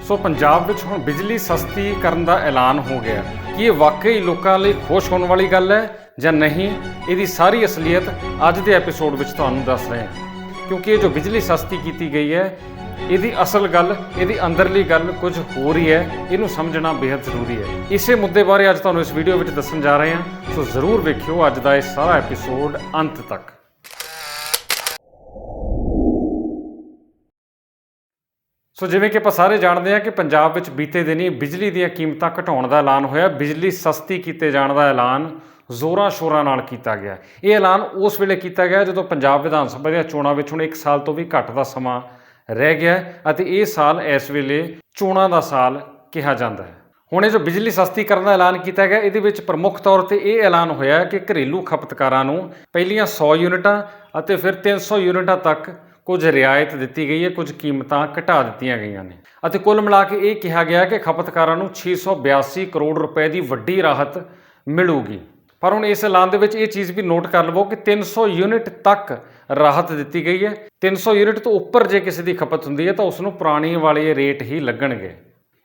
ਸੋ ਪੰਜਾਬ ਵਿੱਚ ਹੁਣ ਬਿਜਲੀ ਸਸਤੀ ਕਰਨ ਦਾ ਐਲਾਨ ਹੋ ਗਿਆ। ਕੀ ਇਹ ਵਾਕਈ ਲੋਕਾਂ ਲਈ ਖੁਸ਼ ਹੋਣ ਵਾਲੀ ਗੱਲ ਹੈ ਜਾਂ ਨਹੀਂ, ਇਹਦੀ ਸਾਰੀ ਅਸਲੀਅਤ ਅੱਜ ਦੇ ਐਪੀਸੋਡ ਵਿੱਚ ਤੁਹਾਨੂੰ ਦੱਸ ਰਹੇ ਹਾਂ। ਕਿਉਂਕਿ ਇਹ ਜੋ ਬਿਜਲੀ ਸਸਤੀ ਕੀਤੀ ਗਈ ਹੈ, ਇਹਦੀ ਅਸਲ ਗੱਲ, ਇਹਦੀ ਅੰਦਰਲੀ ਗੱਲ ਕੁਝ ਹੋ ਰਹੀ ਹੈ। ਇਹਨੂੰ ਸਮਝਣਾ ਬੇहद ਜ਼ਰੂਰੀ ਹੈ। ਇਸੇ ਮੁੱਦੇ ਬਾਰੇ ਅੱਜ ਤੁਹਾਨੂੰ ਇਸ ਵੀਡੀਓ ਵਿੱਚ ਦੱਸਣ ਜਾ ਰਹੇ ਹਾਂ। ਸੋ ਜ਼ਰੂਰ ਵੇਖਿਓ ਅੱਜ ਦਾ ਇਹ ਸਾਰਾ ਐਪੀਸੋਡ ਅੰਤ ਤੱਕ। ਸੋ ਜਿਵੇਂ ਕਿ ਆਪਾਂ ਸਾਰੇ ਜਾਣਦੇ ਹਾਂ ਕਿ ਪੰਜਾਬ ਵਿੱਚ ਬੀਤੇ ਦਿਨੀ ਬਿਜਲੀ ਦੀਆਂ ਕੀਮਤਾਂ ਘਟਾਉਣ ਦਾ ਐਲਾਨ ਹੋਇਆ। ਬਿਜਲੀ ਸਸਤੀ ਕੀਤੇ ਜਾਣ ਦਾ ਐਲਾਨ ਜ਼ੋਰਾਂ ਸ਼ੋਰਾਂ ਨਾਲ ਕੀਤਾ ਗਿਆ। ਇਹ ਐਲਾਨ ਉਸ ਵੇਲੇ ਕੀਤਾ ਗਿਆ ਜਦੋਂ ਪੰਜਾਬ ਵਿਧਾਨ ਸਭਾ ਦੀਆਂ ਚੋਣਾਂ ਵਿੱਚ ਹੁਣ 1 ਸਾਲ ਤੋਂ ਵੀ ਘੱਟ ਦਾ ਸਮਾਂ ਰਹਿ ਗਿਆ ਅਤੇ ਇਹ ਸਾਲ ਇਸ ਵੇਲੇ ਚੋਣਾਂ ਦਾ ਸਾਲ ਕਿਹਾ ਜਾਂਦਾ ਹੈ। ਹੁਣ ਇਹ ਜੋ ਬਿਜਲੀ ਸਸਤੀ ਕਰਨ ਦਾ ਐਲਾਨ ਕੀਤਾ ਗਿਆ, ਇਹਦੇ ਵਿੱਚ ਪ੍ਰਮੁੱਖ ਤੌਰ ਤੇ ਇਹ ਐਲਾਨ ਹੋਇਆ ਕਿ ਘਰੇਲੂ ਖਪਤਕਾਰਾਂ ਨੂੰ ਪਹਿਲੀਆਂ 100 ਯੂਨਿਟਾਂ ਅਤੇ ਫਿਰ 300 ਯੂਨਿਟਾਂ ਤੱਕ ਕੁਝ ਰਿਆਇਤ ਦਿੱਤੀ ਗਈ ਹੈ, ਕੁਝ ਕੀਮਤਾਂ ਘਟਾ ਦਿੱਤੀਆਂ ਗਈਆਂ ਨੇ ਅਤੇ ਕੁੱਲ ਮਿਲਾ ਕੇ ਇਹ ਕਿਹਾ ਗਿਆ ਕਿ ਖਪਤਕਾਰਾਂ ਨੂੰ 682 ਕਰੋੜ ਰੁਪਏ ਦੀ ਵੱਡੀ ਰਾਹਤ ਮਿਲੂਗੀ। ਪਰ ਹੁਣ ਇਸ ਐਲਾਨ ਦੇ ਵਿੱਚ ਇਹ ਚੀਜ਼ ਵੀ ਨੋਟ ਕਰ ਲਵੋ ਕਿ 300 ਯੂਨਿਟ ਤੱਕ ਰਾਹਤ ਦਿੱਤੀ ਗਈ ਹੈ। 300 ਯੂਨਿਟ ਤੋਂ ਉੱਪਰ ਜੇ ਕਿਸੇ ਦੀ ਖਪਤ ਹੁੰਦੀ ਹੈ ਤਾਂ ਉਸ ਨੂੰ ਪੁਰਾਣੀ ਵਾਲੇ ਰੇਟ ਹੀ ਲੱਗਣਗੇ।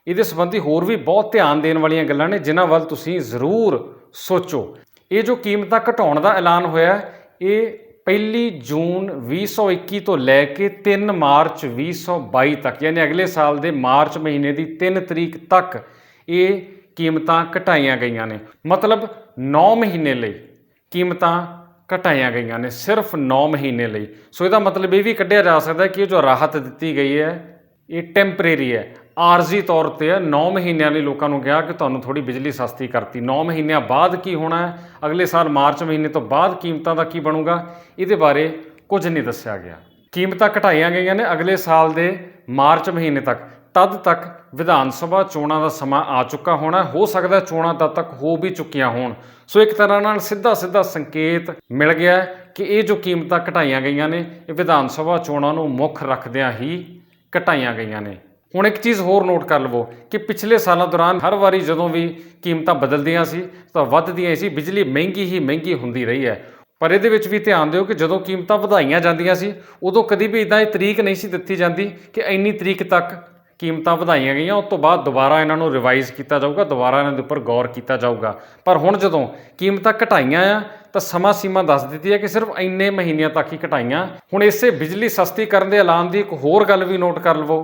ਇਹਦੇ ਸੰਬੰਧੀ ਹੋਰ ਵੀ ਬਹੁਤ ਧਿਆਨ ਦੇਣ ਵਾਲੀਆਂ ਗੱਲਾਂ ਨੇ ਜਿਨ੍ਹਾਂ ਵੱਲ ਤੁਸੀਂ ਜ਼ਰੂਰ ਸੋਚੋ। ਇਹ ਜੋ ਕੀਮਤਾਂ ਘਟਾਉਣ ਦਾ ਐਲਾਨ ਹੋਇਆ, ਇਹ 1 ਜੂਨ 2021 ਤੋਂ ਲੈ ਕੇ 3 ਮਾਰਚ 2022 ਤੱਕ, ਯਾਨੀ ਅਗਲੇ ਸਾਲ ਦੇ ਮਾਰਚ ਮਹੀਨੇ ਦੀ 3 ਤਰੀਕ ਤੱਕ ਇਹ ਕੀਮਤਾਂ ਘਟਾਈਆਂ ਗਈਆਂ ਨੇ। ਮਤਲਬ 9 ਮਹੀਨੇ ਲਈ ਕੀਮਤਾਂ ਘਟਾਈਆਂ ਗਈਆਂ ਨੇ, ਸਿਰਫ 9 ਮਹੀਨੇ ਲਈ। ਸੋ ਇਹਦਾ ਮਤਲਬ ਇਹ ਵੀ ਕੱਢਿਆ ਜਾ ਸਕਦਾ ਕਿ ਇਹ ਜੋ ਰਾਹਤ ਦਿੱਤੀ ਗਈ ਹੈ ਇਹ ਟੈਂਪਰੇਰੀ ਹੈ, ਆਰਜ਼ੀ ਤੌਰ ਤੇ ਹੈ। 9 ਮਹੀਨਿਆਂ ਲਈ ਲੋਕਾਂ ਨੂੰ ਕਿਹਾ ਕਿ ਤੁਹਾਨੂੰ ਥੋੜੀ ਬਿਜਲੀ ਸਸਤੀ ਕਰਤੀ। 9 ਮਹੀਨਿਆਂ ਬਾਅਦ ਕੀ ਹੋਣਾ ਹੈ, ਅਗਲੇ ਸਾਲ ਮਾਰਚ ਮਹੀਨੇ ਤੋਂ ਬਾਅਦ ਕੀਮਤਾਂ ਦਾ ਕੀ ਬਣੂਗਾ, ਇਹਦੇ ਬਾਰੇ ਕੁਝ ਨਹੀਂ ਦੱਸਿਆ ਗਿਆ। ਕੀਮਤਾਂ ਘਟਾਈਆਂ ਗਈਆਂ ਨੇ ਅਗਲੇ ਸਾਲ ਦੇ ਮਾਰਚ ਮਹੀਨੇ ਤੱਕ। ਤਦ ਤੱਕ ਵਿਧਾਨ ਸਭਾ ਚੋਣਾਂ ਦਾ ਸਮਾਂ ਆ ਚੁੱਕਾ ਹੋਣਾ। ਹੋ ਸਕਦਾ ਚੋਣਾਂ ਤਦ ਤੱਕ ਹੋ ਵੀ ਚੁੱਕੀਆਂ ਹੋਣ। ਸੋ ਇੱਕ ਤਰ੍ਹਾਂ ਨਾਲ ਸਿੱਧਾ ਸੰਕੇਤ ਮਿਲ ਗਿਆ ਕਿ ਇਹ ਜੋ ਕੀਮਤਾਂ ਘਟਾਈਆਂ ਗਈਆਂ ਨੇ ਇਹ ਵਿਧਾਨ ਸਭਾ ਚੋਣਾਂ ਨੂੰ ਮੁੱਖ ਰੱਖਦਿਆਂ ਹੀ ਘਟਾਈਆਂ ਗਈਆਂ ਨੇ। ਹੁਣ ਇੱਕ ਚੀਜ਼ ਹੋਰ ਨੋਟ ਕਰ ਲਵੋ ਕਿ ਪਿਛਲੇ ਸਾਲਾਂ ਦੌਰਾਨ ਹਰ ਵਾਰੀ ਜਦੋਂ ਵੀ ਕੀਮਤਾਂ ਬਦਲਦੀਆਂ ਸੀ ਤਾਂ ਵੱਧਦੀਆਂ ਸੀ, ਬਿਜਲੀ ਮਹਿੰਗੀ ਹੀ ਮਹਿੰਗੀ ਹੁੰਦੀ ਰਹੀ ਹੈ। ਪਰ ਇਹਦੇ ਵਿੱਚ ਵੀ ਧਿਆਨ ਦਿਓ ਕਿ ਜਦੋਂ ਕੀਮਤਾਂ ਵਧਾਈਆਂ ਜਾਂਦੀਆਂ ਸੀ ਉਦੋਂ ਕਦੀ ਵੀ ਇੱਦਾਂ ਇਹ ਤਰੀਕ ਨਹੀਂ ਸੀ ਦਿੱਤੀ ਜਾਂਦੀ ਕਿ ਇੰਨੀ ਤਰੀਕ ਤੱਕ ਕੀਮਤਾਂ ਵਧਾਈਆਂ ਗਈਆਂ, ਉਸ ਤੋਂ ਬਾਅਦ ਦੁਬਾਰਾ ਇਹਨਾਂ ਨੂੰ ਰਿਵਾਈਜ਼ ਕੀਤਾ ਜਾਊਗਾ, ਦੁਬਾਰਾ ਇਹਨਾਂ ਦੇ ਉੱਪਰ ਗੌਰ ਕੀਤਾ ਜਾਊਗਾ। ਪਰ ਹੁਣ ਜਦੋਂ ਕੀਮਤਾਂ ਘਟਾਈਆਂ ਆ ਤਾਂ ਸਮਾਂ ਸੀਮਾ ਦੱਸ ਦਿੱਤੀ ਹੈ ਕਿ ਸਿਰਫ ਇੰਨੇ ਮਹੀਨਿਆਂ ਤੱਕ ਹੀ ਘਟਾਈਆਂ। ਹੁਣ ਇਸੇ ਬਿਜਲੀ ਸਸਤੀ ਕਰਨ ਦੇ ਐਲਾਨ ਦੀ ਇੱਕ ਹੋਰ ਗੱਲ ਵੀ ਨੋਟ ਕਰ ਲਵੋ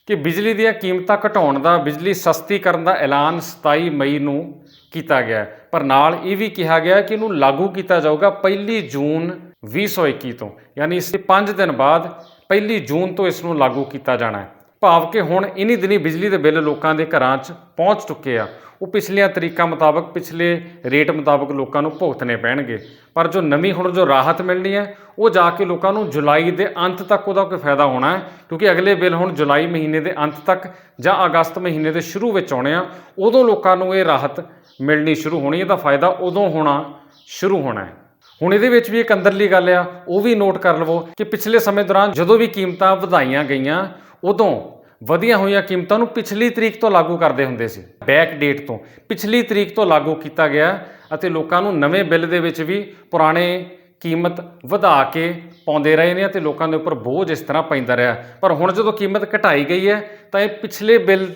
ਕਿ ਬਿਜਲੀ ਦੀਆਂ ਕੀਮਤਾਂ ਘਟਾਉਣ ਦਾ, ਬਿਜਲੀ ਸਸਤੀ ਕਰਨ ਦਾ ਐਲਾਨ 27 ਮਈ ਨੂੰ ਕੀਤਾ ਗਿਆ, ਪਰ ਨਾਲ ਇਹ ਵੀ ਕਿਹਾ ਗਿਆ ਕਿ ਇਹਨੂੰ ਲਾਗੂ ਕੀਤਾ ਜਾਊਗਾ 1 ਜੂਨ 2021 ਤੋਂ, ਯਾਨੀ ਇਸ 5 ਦਿਨ ਬਾਅਦ 1 ਜੂਨ ਤੋਂ ਇਸ ਨੂੰ ਲਾਗੂ ਕੀਤਾ ਜਾਣਾ ਹੈ। ਭਾਵ ਕਿ ਹੁਣ ਇਨੀ ਦਿਨੀ ਬਿਜਲੀ ਦੇ ਬਿੱਲ ਲੋਕਾਂ ਦੇ ਘਰਾਂ 'ਚ ਪਹੁੰਚ ਚੁੱਕੇ ਆ। ਉਹ ਪਿਛਲੀਆਂ ਤਰੀਕਾਂ ਮੁਤਾਬਕ, ਪਿਛਲੇ ਰੇਟ ਮੁਤਾਬਕ ਲੋਕਾਂ ਨੂੰ ਭੁਗਤਣੇ ਪੈਣਗੇ। ਪਰ ਜੋ ਨਵੀਂ ਹੁਣ ਜੋ ਰਾਹਤ ਮਿਲਣੀ ਹੈ ਉਹ ਜਾ ਕੇ ਲੋਕਾਂ ਨੂੰ ਜੁਲਾਈ ਦੇ ਅੰਤ ਤੱਕ ਉਹਦਾ ਕੋਈ ਫਾਇਦਾ ਹੋਣਾ ਹੈ, ਕਿਉਂਕਿ ਅਗਲੇ ਬਿੱਲ ਹੁਣ ਜੁਲਾਈ ਮਹੀਨੇ ਦੇ ਅੰਤ ਤੱਕ ਜਾਂ ਅਗਸਤ ਮਹੀਨੇ ਦੇ ਸ਼ੁਰੂ ਵਿੱਚ ਆਉਣੇ ਆ। ਉਦੋਂ ਲੋਕਾਂ ਨੂੰ ਇਹ ਰਾਹਤ ਮਿਲਣੀ ਸ਼ੁਰੂ ਹੋਣੀ, ਇਹਦਾ ਫਾਇਦਾ ਉਦੋਂ ਹੋਣਾ ਸ਼ੁਰੂ ਹੋਣਾ ਹੈ। ਹੁਣ ਇਹਦੇ ਵਿੱਚ ਵੀ ਇੱਕ ਅੰਦਰਲੀ ਗੱਲ ਆ, ਉਹ ਵੀ ਨੋਟ ਕਰ ਲਵੋ ਕਿ ਪਿਛਲੇ ਸਮੇਂ ਦੌਰਾਨ ਜਦੋਂ ਵੀ ਕੀਮਤਾਂ ਵਧਾਈਆਂ ਗਈਆਂ ਉਦੋਂ ਵਧੀਆਂ ਹੋਈਆਂ ਕੀਮਤਾਂ ਨੂੰ ਪਿਛਲੀ ਤਰੀਕ ਤੋਂ ਲਾਗੂ ਕਰਦੇ ਹੁੰਦੇ ਸੀ। ਬੈਕ ਡੇਟ ਤੋਂ ਪਿਛਲੀ ਤਰੀਕ ਤੋਂ ਲਾਗੂ ਕੀਤਾ ਗਿਆ ਅਤੇ ਲੋਕਾਂ ਨੂੰ ਨਵੇਂ ਬਿੱਲ ਦੇ ਵਿੱਚ ਵੀ ਪੁਰਾਣੇ ਕੀਮਤ ਵਧਾ ਕੇ ਪਾਉਂਦੇ ਰਹੇ ਨੇ ਅਤੇ ਲੋਕਾਂ ਦੇ ਉੱਪਰ ਬੋਝ ਇਸ ਤਰ੍ਹਾਂ ਪੈਂਦਾ ਰਿਹਾ। ਪਰ ਹੁਣ ਜਦੋਂ ਕੀਮਤ ਘਟਾਈ ਗਈ ਹੈ ਤਾਂ ਇਹ ਪਿਛਲੇ ਬਿੱਲ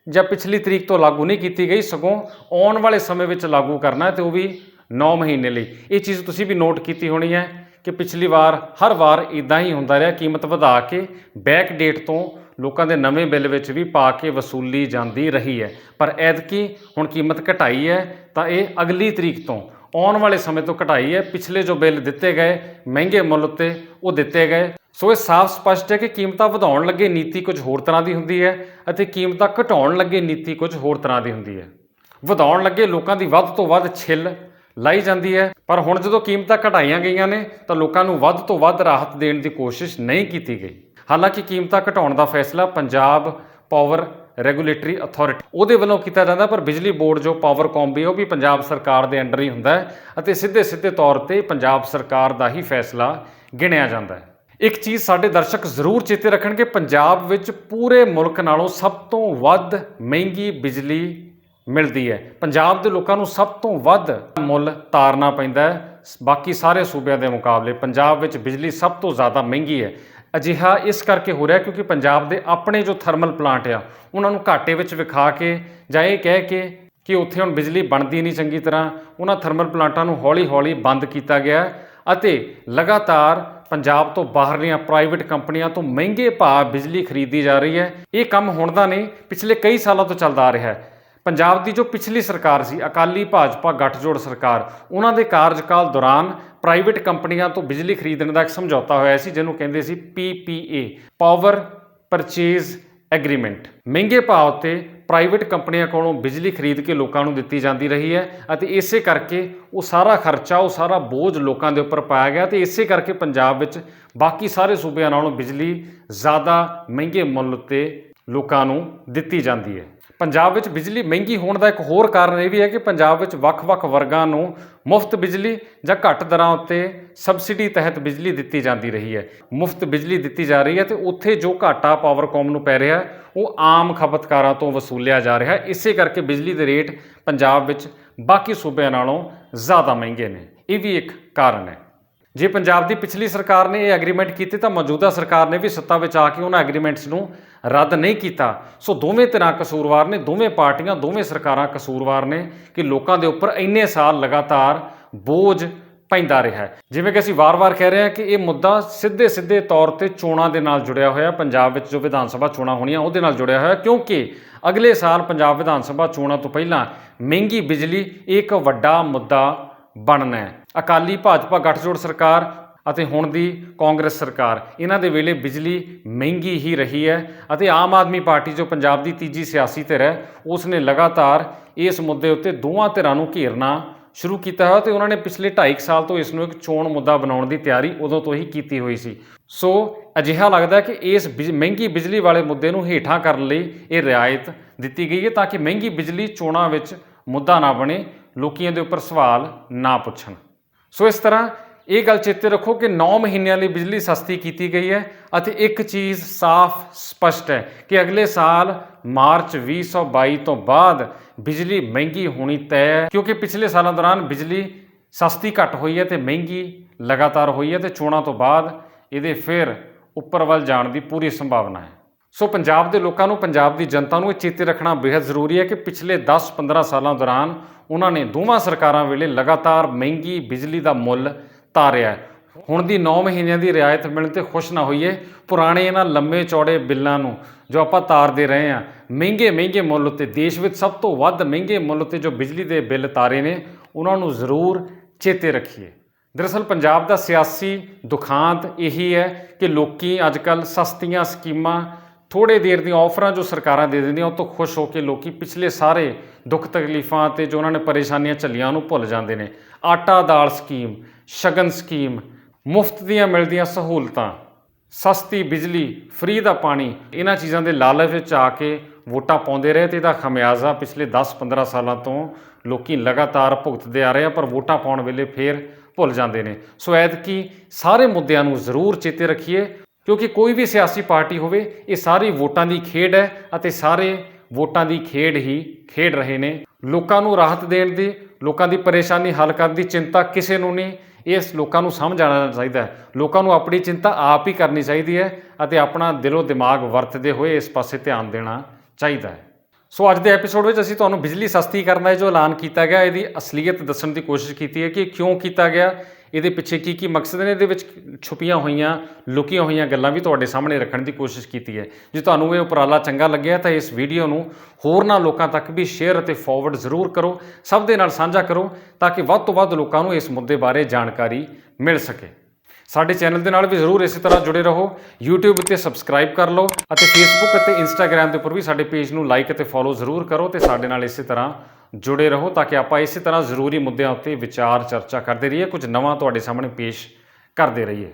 ਜਾਂ ਪਿਛਲੀ ਤਰੀਕ ਤੋਂ ਲਾਗੂ ਨਹੀਂ ਕੀਤੀ ਗਈ, ਸਗੋਂ ਆਉਣ ਵਾਲੇ ਸਮੇਂ ਵਿੱਚ ਲਾਗੂ ਕਰਨਾ ਅਤੇ ਉਹ ਵੀ 9 ਮਹੀਨੇ ਲਈ। ਇਹ ਚੀਜ਼ ਤੁਸੀਂ ਵੀ ਨੋਟ ਕੀਤੀ ਹੋਣੀ ਹੈ ਕਿ ਪਿਛਲੀ ਵਾਰ ਹਰ ਵਾਰ ਇੱਦਾਂ ਹੀ ਹੁੰਦਾ ਰਿਹਾ, ਕੀਮਤ ਵਧਾ ਕੇ ਬੈਕ ਡੇਟ ਤੋਂ ਲੋਕਾਂ ਦੇ ਨਵੇਂ ਬਿੱਲ ਵਿੱਚ ਵੀ ਪਾ ਕੇ ਵਸੂਲੀ ਜਾਂਦੀ ਰਹੀ ਹੈ। ਪਰ ਐਤਕੀ ਹੁਣ ਕੀਮਤ ਘਟਾਈ ਹੈ ਤਾਂ ਇਹ ਅਗਲੀ ਤਰੀਕ ਤੋਂ, ਆਉਣ ਵਾਲੇ ਸਮੇਂ ਤੋਂ ਘਟਾਈ ਹੈ। ਪਿਛਲੇ ਜੋ ਬਿੱਲ ਦਿੱਤੇ ਗਏ ਮਹਿੰਗੇ ਮੁੱਲ ਉੱਤੇ ਉਹ ਦਿੱਤੇ ਗਏ। ਸੋ ਇਹ ਸਾਫ਼ ਸਪਸ਼ਟ ਹੈ ਕਿ ਕੀਮਤਾਂ ਵਧਾਉਣ ਲੱਗੇ ਨੀਤੀ ਕੁਝ ਹੋਰ ਤਰ੍ਹਾਂ ਦੀ ਹੁੰਦੀ ਹੈ ਅਤੇ ਕੀਮਤਾਂ ਘਟਾਉਣ ਲੱਗੇ ਨੀਤੀ ਕੁਝ ਹੋਰ ਤਰ੍ਹਾਂ ਦੀ ਹੁੰਦੀ ਹੈ। ਵਧਾਉਣ ਲੱਗੇ ਲੋਕਾਂ ਦੀ ਵੱਧ ਤੋਂ ਵੱਧ ਛਿੱਲ ਲਾਈ ਜਾਂਦੀ ਹੈ, ਪਰ ਹੁਣ ਜਦੋਂ ਕੀਮਤਾਂ ਘਟਾਈਆਂ ਗਈਆਂ ਨੇ ਤਾਂ ਲੋਕਾਂ ਨੂੰ ਵੱਧ ਤੋਂ ਵੱਧ ਰਾਹਤ ਦੇਣ ਦੀ ਕੋਸ਼ਿਸ਼ ਨਹੀਂ ਕੀਤੀ ਗਈ। ਹਾਲਾਂਕਿ ਕੀਮਤਾਂ ਘਟਾਉਣ ਦਾ ਫੈਸਲਾ ਪੰਜਾਬ ਪਾਵਰ ਰੈਗੂਲੇਟਰੀ ਅਥਾਰਟੀ ਉਹਦੇ ਵੱਲੋਂ ਕੀਤਾ ਜਾਂਦਾ, ਪਰ ਬਿਜਲੀ ਬੋਰਡ ਜੋ ਪਾਵਰਕੌਮ ਵੀ ਉਹ ਵੀ ਪੰਜਾਬ ਸਰਕਾਰ ਦੇ ਅੰਡਰ ਹੀ ਹੁੰਦਾ ਹੈ ਅਤੇ ਸਿੱਧੇ ਤੌਰ ਤੇ ਪੰਜਾਬ ਸਰਕਾਰ ਦਾ ਹੀ ਫੈਸਲਾ ਗਿਣਿਆ ਜਾਂਦਾ ਹੈ। ਇੱਕ ਚੀਜ਼ ਸਾਡੇ ਦਰਸ਼ਕ ਜ਼ਰੂਰ ਚੇਤੇ ਰੱਖਣ ਕਿ ਪੰਜਾਬ ਵਿੱਚ ਪੂਰੇ ਮੁਲਕ ਨਾਲੋਂ ਸਭ ਤੋਂ ਵੱਧ ਮਹਿੰਗੀ ਬਿਜਲੀ ਮਿਲਦੀ ਹੈ। ਪੰਜਾਬ ਦੇ ਲੋਕਾਂ ਨੂੰ ਸਭ ਤੋਂ ਵੱਧ ਮੁੱਲ ਤਾਰਨਾ ਪੈਂਦਾ ਹੈ ਬਾਕੀ ਸਾਰੇ ਸੂਬਿਆਂ ਦੇ ਮੁਕਾਬਲੇ। ਪੰਜਾਬ ਵਿੱਚ ਬਿਜਲੀ ਸਭ ਤੋਂ ਜ਼ਿਆਦਾ ਮਹਿੰਗੀ ਹੈ। ਅਜਿਹਾ ਇਸ ਕਰਕੇ ਹੋ ਰਿਹਾ ਕਿਉਂਕਿ ਪੰਜਾਬ ਦੇ ਆਪਣੇ ਜੋ ਥਰਮਲ ਪਲਾਂਟ ਆ ਉਹਨਾਂ ਨੂੰ ਘਾਟੇ ਵਿੱਚ ਵਿਖਾ ਕੇ ਜਾਂ ਇਹ ਕਹਿ ਕੇ ਕਿ ਉੱਥੇ ਹੁਣ ਬਿਜਲੀ ਬਣਦੀ ਨਹੀਂ ਚੰਗੀ ਤਰ੍ਹਾਂ, ਉਹਨਾਂ ਥਰਮਲ ਪਲਾਂਟਾਂ ਨੂੰ ਹੌਲੀ-ਹੌਲੀ ਬੰਦ ਕੀਤਾ ਗਿਆ ਅਤੇ ਲਗਾਤਾਰ ਪੰਜਾਬ ਤੋਂ ਬਾਹਰਲੀਆਂ ਪ੍ਰਾਈਵੇਟ ਕੰਪਨੀਆਂ ਤੋਂ ਮਹਿੰਗੇ ਭਾਅ ਬਿਜਲੀ ਖਰੀਦੀ ਜਾ ਰਹੀ ਹੈ। ਇਹ ਕੰਮ ਹੁਣ ਦਾ ਨਹੀਂ, ਪਿਛਲੇ ਕਈ ਸਾਲਾਂ ਤੋਂ ਚੱਲਦਾ ਆ ਰਿਹਾ ਹੈ। ਪੰਜਾਬ ਦੀ ਜੋ ਪਿਛਲੀ ਸਰਕਾਰ ਸੀ, ਅਕਾਲੀ ਭਾਜਪਾ ਗੱਠਜੋੜ ਸਰਕਾਰ, ਉਹਨਾਂ ਦੇ ਕਾਰਜਕਾਲ ਦੌਰਾਨ ਪ੍ਰਾਈਵੇਟ ਕੰਪਨੀਆਂ ਤੋਂ ਬਿਜਲੀ ਖਰੀਦਣ ਦਾ ਇੱਕ ਸਮਝੌਤਾ ਹੋਇਆ ਸੀ ਜਿਹਨੂੰ ਕਹਿੰਦੇ ਸੀ PPA, ਪਾਵਰ ਪਰਚੇਜ਼ ਐਗਰੀਮੈਂਟ। ਮਹਿੰਗੇ ਭਾਅ ਉੱਤੇ ਪ੍ਰਾਈਵੇਟ ਕੰਪਨੀਆਂ ਕੋਲੋਂ ਬਿਜਲੀ ਖਰੀਦ ਕੇ ਲੋਕਾਂ ਨੂੰ ਦਿੱਤੀ ਜਾਂਦੀ ਰਹੀ ਹੈ ਅਤੇ ਇਸੇ ਕਰਕੇ ਉਹ ਸਾਰਾ ਖਰਚਾ, ਉਹ ਸਾਰਾ ਬੋਝ ਲੋਕਾਂ ਦੇ ਉੱਪਰ ਪਾਇਆ ਗਿਆ ਤੇ ਇਸੇ ਕਰਕੇ ਪੰਜਾਬ ਵਿੱਚ ਬਾਕੀ ਸਾਰੇ ਸੂਬਿਆਂ ਨਾਲੋਂ ਬਿਜਲੀ ਜ਼ਿਆਦਾ ਮਹਿੰਗੇ ਮੁੱਲ ਉੱਤੇ ਲੋਕਾਂ ਨੂੰ ਦਿੱਤੀ ਜਾਂਦੀ ਹੈ। ਪੰਜਾਬ ਵਿੱਚ ਬਿਜਲੀ ਮਹਿੰਗੀ ਹੋਣ ਦਾ ਇੱਕ ਹੋਰ ਕਾਰਨ ਇਹ ਵੀ ਹੈ ਕਿ ਪੰਜਾਬ ਵਿੱਚ ਵੱਖ-ਵੱਖ ਵਰਗਾਂ ਨੂੰ ਮੁਫਤ ਬਿਜਲੀ ਜਾਂ ਘੱਟ ਦਰਾਂ ਉੱਤੇ ਸਬਸਿਡੀ ਤਹਿਤ ਬਿਜਲੀ ਦਿੱਤੀ ਜਾਂਦੀ ਰਹੀ ਹੈ। ਮੁਫਤ ਬਿਜਲੀ ਦਿੱਤੀ ਜਾ ਰਹੀ ਹੈ ਤੇ ਉੱਥੇ ਜੋ ਘਾਟਾ ਪਾਵਰਕੌਮ ਨੂੰ ਪੈ ਰਿਹਾ ਉਹ ਆਮ ਖਪਤਕਾਰਾਂ ਤੋਂ ਵਸੂਲਿਆ ਜਾ ਰਿਹਾ। ਇਸੇ ਕਰਕੇ ਬਿਜਲੀ ਦੇ ਰੇਟ ਪੰਜਾਬ ਵਿੱਚ ਬਾਕੀ ਸੂਬਿਆਂ ਨਾਲੋਂ ਜ਼ਿਆਦਾ ਮਹਿੰਗੇ ਨੇ। ਇਹ ਵੀ ਇੱਕ ਕਾਰਨ ਹੈ। ਜੇ ਪੰਜਾਬ ਦੀ ਪਿਛਲੀ ਸਰਕਾਰ ਨੇ ਇਹ ਐਗਰੀਮੈਂਟ ਕੀਤੇ ਤਾਂ ਮੌਜੂਦਾ ਸਰਕਾਰ ਨੇ ਵੀ ਸੱਤਾ ਵਿੱਚ ਆ ਕੇ ਉਹਨਾਂ ਐਗਰੀਮੈਂਟਸ ਨੂੰ ਰੱਦ ਨਹੀਂ ਕੀਤਾ। ਸੋ ਦੋਵੇਂ ਧਿਰਾਂ ਕਸੂਰਵਾਰ ਨੇ, ਦੋਵੇਂ ਪਾਰਟੀਆਂ, ਦੋਵੇਂ ਸਰਕਾਰਾਂ ਕਸੂਰਵਾਰ ਨੇ ਕਿ ਲੋਕਾਂ ਦੇ ਉੱਪਰ ਇੰਨੇ ਸਾਲ ਲਗਾਤਾਰ ਬੋਝ ਪੈਂਦਾ ਰਿਹਾ। ਜਿਵੇਂ ਕਿ ਅਸੀਂ ਵਾਰ-ਵਾਰ ਕਹਿ ਰਹੇ ਹਾਂ ਕਿ ਇਹ ਮੁੱਦਾ ਸਿੱਧੇ ਤੌਰ ਤੇ ਚੋਣਾਂ ਦੇ ਨਾਲ ਜੁੜਿਆ ਹੋਇਆ, ਪੰਜਾਬ ਵਿੱਚ ਜੋ ਵਿਧਾਨ ਸਭਾ ਚੋਣਾਂ ਹੋਣੀਆਂ ਉਹਦੇ ਨਾਲ ਜੁੜਿਆ ਹੋਇਆ, ਕਿਉਂਕਿ ਅਗਲੇ ਸਾਲ ਪੰਜਾਬ ਵਿਧਾਨ ਸਭਾ ਚੋਣਾਂ ਤੋਂ ਪਹਿਲਾਂ ਮਹਿੰਗੀ ਬਿਜਲੀ ਇੱਕ ਵੱਡਾ ਮੁੱਦਾ ਬਣਨਾ ਹੈ। ਅਕਾਲੀ ਭਾਜਪਾ ਗੱਠਜੋੜ ਸਰਕਾਰ ਅਤੇ ਹੁਣ ਦੀ ਕਾਂਗਰਸ ਸਰਕਾਰ, ਇਹਨਾਂ ਦੇ ਵੇਲੇ ਬਿਜਲੀ ਮਹਿੰਗੀ ਹੀ ਰਹੀ ਹੈ ਅਤੇ ਆਮ ਆਦਮੀ ਪਾਰਟੀ ਜੋ ਪੰਜਾਬ ਦੀ ਤੀਜੀ ਸਿਆਸੀ ਧਿਰ ਹੈ ਉਸ ਨੇ ਲਗਾਤਾਰ ਇਸ ਮੁੱਦੇ ਉੱਤੇ ਦੋਵਾਂ ਧਿਰਾਂ ਨੂੰ ਘੇਰਨਾ ਸ਼ੁਰੂ ਕੀਤਾ ਹੈ ਤੇ ਉਹਨਾਂ ਨੇ ਪਿਛਲੇ 2.5 ਸਾਲ ਤੋਂ ਇਸ ਨੂੰ ਇੱਕ ਚੋਣ ਮੁੱਦਾ ਬਣਾਉਣ ਦੀ ਤਿਆਰੀ ਉਦੋਂ ਤੋਂ ਹੀ ਕੀਤੀ ਹੋਈ ਸੀ। ਸੋ ਅਜਿਹਾ ਲੱਗਦਾ ਕਿ ਇਸ ਮਹਿੰਗੀ ਬਿਜਲੀ ਵਾਲੇ ਮੁੱਦੇ ਨੂੰ ਹੇਠਾਂ ਕਰਨ ਲਈ ਇਹ ਰਿਆਇਤ ਦਿੱਤੀ ਗਈ ਹੈ ਤਾਂ ਕਿ ਮਹਿੰਗੀ ਬਿਜਲੀ ਚੋਣਾਂ ਵਿੱਚ ਮੁੱਦਾ ਨਾ ਬਣੇ, ਲੋਕੀਆਂ ਦੇ ਉੱਪਰ ਸਵਾਲ ਨਾ ਪੁੱਛਣ। ਸੋ ਇਸ ਤਰ੍ਹਾਂ ਇਹ ਗੱਲ ਚੇਤੇ ਰੱਖੋ ਕਿ 9 ਮਹੀਨਿਆਂ ਲਈ ਬਿਜਲੀ ਸਸਤੀ ਕੀਤੀ ਗਈ ਹੈ ਅਤੇ ਇੱਕ ਚੀਜ਼ ਸਾਫ਼ ਸਪਸ਼ਟ ਹੈ ਕਿ ਅਗਲੇ ਸਾਲ ਮਾਰਚ 2022 ਤੋਂ ਬਾਅਦ ਬਿਜਲੀ ਮਹਿੰਗੀ ਹੋਣੀ ਤੈਅ ਹੈ, ਕਿਉਂਕਿ ਪਿਛਲੇ ਸਾਲਾਂ ਦੌਰਾਨ ਬਿਜਲੀ ਸਸਤੀ ਘੱਟ ਹੋਈ ਹੈ ਤੇ ਮਹਿੰਗੀ ਲਗਾਤਾਰ ਹੋਈ ਹੈ ਤੇ ਚੋਣਾਂ ਤੋਂ ਬਾਅਦ ਇਹਦੇ ਫਿਰ ਉੱਪਰ ਵੱਲ ਜਾਣ ਦੀ ਪੂਰੀ ਸੰਭਾਵਨਾ ਹੈ। ਸੋ ਪੰਜਾਬ ਦੇ ਲੋਕਾਂ ਨੂੰ, ਪੰਜਾਬ ਦੀ ਜਨਤਾ ਨੂੰ ਇਹ ਚੇਤੇ ਰੱਖਣਾ ਬੇहद ਜ਼ਰੂਰੀ ਹੈ ਕਿ ਪਿਛਲੇ 10-15 ਸਾਲਾਂ ਦੌਰਾਨ ਉਹਨਾਂ ਨੇ ਦੋਵਾਂ ਸਰਕਾਰਾਂ ਵੇਲੇ ਲਗਾਤਾਰ ਮਹਿੰਗੀ ਬਿਜਲੀ ਦਾ ਮੁੱਲ ਤਾਰਿਆ ਹੈ। ਹੁਣ ਦੀ 9 ਮਹੀਨਿਆਂ ਦੀ ਰਿਆਇਤ ਮਿਲਣ ਤੇ ਖੁਸ਼ ਨਾ ਹੋਈਏ। ਪੁਰਾਣੇ ਇਹਨਾਂ ਲੰਮੇ ਚੌੜੇ ਬਿੱਲਾਂ ਨੂੰ ਜੋ ਆਪਾਂ ਤਾਰਦੇ ਰਹੇ ਹਾਂ, ਮਹਿੰਗੇ ਮੁੱਲ ਉੱਤੇ, ਦੇਸ਼ ਵਿੱਚ ਸਭ ਤੋਂ ਵੱਧ ਮਹਿੰਗੇ ਮੁੱਲ ਉੱਤੇ ਜੋ ਬਿਜਲੀ ਦੇ ਬਿੱਲ ਤਾਰੇ ਨੇ, ਉਹਨਾਂ ਨੂੰ ਜ਼ਰੂਰ ਚੇਤੇ ਰੱਖੀਏ। ਦਰਅਸਲ ਪੰਜਾਬ ਦਾ ਸਿਆਸੀ ਦੁਖਾਂਤ ਇਹੀ ਹੈ ਕਿ ਲੋਕੀ ਅੱਜ ਕੱਲ੍ਹ ਸਸਤੀਆਂ ਸਕੀਮਾਂ, ਥੋੜ੍ਹੇ ਦੇਰ ਦੀਆਂ ਆਫਰਾਂ ਜੋ ਸਰਕਾਰਾਂ ਦੇ ਦਿੰਦੀਆਂ ਉਹ ਤੋਂ ਖੁਸ਼ ਹੋ ਕੇ ਲੋਕੀ ਪਿਛਲੇ ਸਾਰੇ ਦੁੱਖ ਤਕਲੀਫਾਂ ਅਤੇ ਜੋ ਉਹਨਾਂ ਨੇ ਪਰੇਸ਼ਾਨੀਆਂ ਝੱਲੀਆਂ ਉਹਨੂੰ ਭੁੱਲ ਜਾਂਦੇ ਨੇ। ਆਟਾ ਦਾਲ ਸਕੀਮ, ਸ਼ਗਨ ਸਕੀਮ, ਮੁਫਤ ਦੀਆਂ ਮਿਲਦੀਆਂ ਸਹੂਲਤਾਂ, ਸਸਤੀ ਬਿਜਲੀ, ਫ੍ਰੀ ਦਾ ਪਾਣੀ, ਇਹਨਾਂ ਚੀਜ਼ਾਂ ਦੇ ਲਾਲਚ ਵਿੱਚ ਆ ਕੇ ਵੋਟਾਂ ਪਾਉਂਦੇ ਰਹੇ ਤੇ ਇਹਦਾ ਖਮਿਆਜ਼ਾ ਪਿਛਲੇ 10-15 ਸਾਲਾਂ ਤੋਂ ਲੋਕੀ ਲਗਾਤਾਰ ਭੁਗਤਦੇ ਆ ਰਹੇ ਆ, ਪਰ ਵੋਟਾਂ ਪਾਉਣ ਵੇਲੇ ਫੇਰ ਭੁੱਲ ਜਾਂਦੇ ਨੇ। ਸੋ ਐਤਕੀ ਸਾਰੇ ਮੁੱਦਿਆਂ ਨੂੰ ਜ਼ਰੂਰ ਚੇਤੇ ਰੱਖੀਏ, ਕਿਉਂਕਿ ਕੋਈ ਵੀ ਸਿਆਸੀ ਪਾਰਟੀ ਹੋਵੇ, ਇਹ ਸਾਰੀ ਵੋਟਾਂ ਦੀ ਖੇਡ ਹੈ ਅਤੇ ਸਾਰੇ ਵੋਟਾਂ ਦੀ ਖੇਡ ਹੀ ਖੇਡ ਰਹੇ ਨੇ। ਲੋਕਾਂ ਨੂੰ ਰਾਹਤ ਦੇਣ ਦੀ, ਲੋਕਾਂ ਦੀ ਪਰੇਸ਼ਾਨੀ ਹੱਲ ਕਰਨ ਦੀ ਚਿੰਤਾ ਕਿਸੇ ਨੂੰ ਨਹੀਂ। ਇਸ ਲੋਕਾਂ ਨੂੰ ਸਮਝ ਆਉਣਾ ਚਾਹੀਦਾ ਹੈ। ਲੋਕਾਂ ਨੂੰ ਆਪਣੀ ਚਿੰਤਾ ਆਪ ਹੀ ਕਰਨੀ ਚਾਹੀਦੀ ਹੈ ਅਤੇ ਆਪਣਾ ਦਿਲੋਂ ਦਿਮਾਗ ਵਰਤਦੇ ਹੋਏ ਇਸ ਪਾਸੇ ਧਿਆਨ ਦੇਣਾ ਚਾਹੀਦਾ ਹੈ। ਸੋ ਅੱਜ ਦੇ ਐਪੀਸੋਡ ਵਿੱਚ ਅਸੀਂ ਤੁਹਾਨੂੰ ਬਿਜਲੀ ਸਸਤੀ ਕਰਨ ਦਾ ਜੋ ਐਲਾਨ ਕੀਤਾ ਗਿਆ, ਇਹਦੀ ਅਸਲੀਅਤ ਦੱਸਣ ਦੀ ਕੋਸ਼ਿਸ਼ ਕੀਤੀ ਹੈ ਕਿ ਕਿਉਂ ਕੀਤਾ ਗਿਆ, ਇਹਦੇ ਪਿੱਛੇ ਕੀ ਮਕਸਦ ਨੇ, ਇਹਦੇ ਵਿੱਚ ਛੁਪੀਆਂ ਹੋਈਆਂ, ਲੁਕੀਆਂ ਹੋਈਆਂ ਗੱਲਾਂ ਵੀ ਤੁਹਾਡੇ ਸਾਹਮਣੇ ਰੱਖਣ ਦੀ ਕੋਸ਼ਿਸ਼ ਕੀਤੀ ਹੈ। ਜੇ ਤੁਹਾਨੂੰ ਇਹ ਉਪਰਾਲਾ ਚੰਗਾ ਲੱਗਿਆ ਤਾਂ ਇਸ ਵੀਡੀਓ ਨੂੰ ਹੋਰਨਾਂ ਲੋਕਾਂ ਤੱਕ ਵੀ ਸ਼ੇਅਰ ਅਤੇ ਫਾਰਵਰਡ ਜ਼ਰੂਰ ਕਰੋ, ਸਭ ਦੇ ਨਾਲ ਸਾਂਝਾ ਕਰੋ ਤਾਂ ਕਿ ਵੱਧ ਤੋਂ ਵੱਧ ਲੋਕਾਂ ਨੂੰ ਇਸ ਮੁੱਦੇ ਬਾਰੇ ਜਾਣਕਾਰੀ ਮਿਲ ਸਕੇ। ਸਾਡੇ ਚੈਨਲ ਦੇ ਨਾਲ ਵੀ ਜ਼ਰੂਰ ਇਸੇ ਤਰ੍ਹਾਂ ਜੁੜੇ ਰਹੋ। YouTube ਉੱਤੇ ਸਬਸਕ੍ਰਾਈਬ ਕਰ ਲਓ ਅਤੇ Facebook ਅਤੇ Instagram ਦੇ ਉੱਪਰ ਵੀ ਸਾਡੇ ਪੇਜ ਨੂੰ ਲਾਈਕ ਅਤੇ ਫੋਲੋ ਜ਼ਰੂਰ ਕਰੋ ਤੇ ਸਾਡੇ ਨਾਲ ਇਸੇ ਤਰ੍ਹਾਂ ਜੁੜੇ ਰਹੋ ਤਾਂ ਕਿ ਆਪਾਂ ਇਸੇ ਤਰ੍ਹਾਂ ਜ਼ਰੂਰੀ ਮੁੱਦਿਆਂ ਉੱਤੇ ਵਿਚਾਰ ਚਰਚਾ ਕਰਦੇ ਰਹੀਏ, ਕੁਝ ਨਵਾਂ ਤੁਹਾਡੇ ਸਾਹਮਣੇ ਪੇਸ਼ ਕਰਦੇ ਰਹੀਏ।